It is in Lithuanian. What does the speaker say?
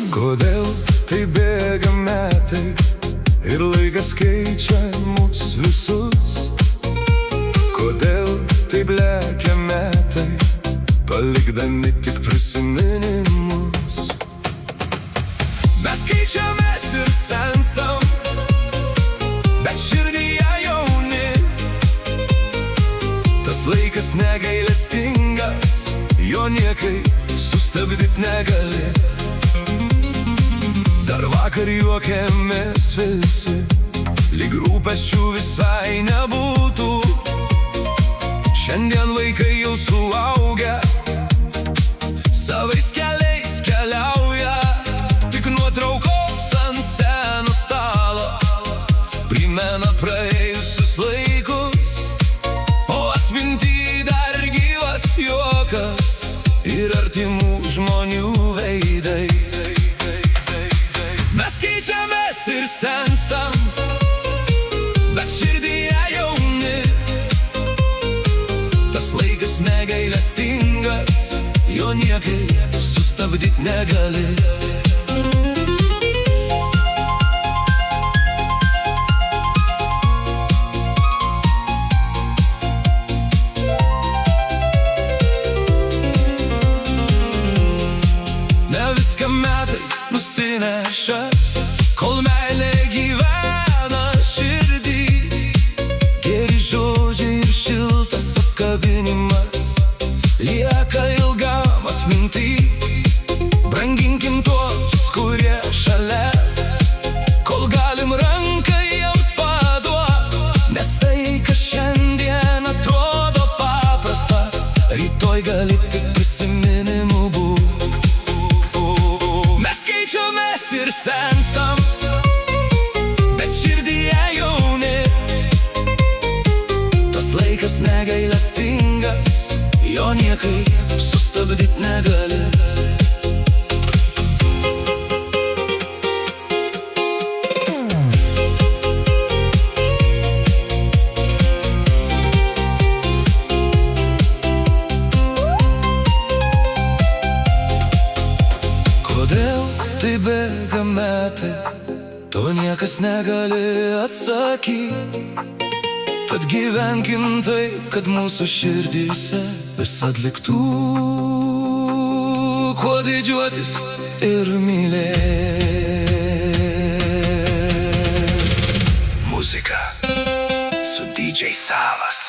Kodėl tai bėga metai ir laikas keičia mus visus? Kodėl taip lekia metai, palikdami tik prisiminimus? Mes keičiamės ir senstam, bet širdyje jauni. Tas laikas negailestingas, jo niekai sustabdyt negali. Dar vakar juokėmės visi, lyg rūpesčių visai nebūtų. Šiandien vaikai jau suaugę, savais keliais keliauja. Tik nuotraukos ant seno stalo primena praėjusius laikus, o atminty dar gyvas juokas ir artimų žmonių veidai. Mes keičiamės ir senstam, bet širdyje jauni. Tas laikas negailestingas, jo niekai sustabdyt negali. Ne viską metai nusineša, kol meilė gyvena širdį. Geri žodžiai ir šiltas apkabinimas lieka ilgam atminty. Branginkim tuos, kurie šalia, kol galim ranką jiems paduot. Nes tai, kas šiandien atrodo paprasta, rytoj gali tik prisiminimu būt. Mes keičiamės ir senstam, bet širdyje jauni. Tas laikas negailestingas, jo niekai sustabdyt negali. Kodėl tai bėga metai, to niekas negali atsakyt. Tad gyvenkim taip, kad mūsų širdyse visad liktų kuo didžiuotis ir mylėt. Muzika su DJ Savas.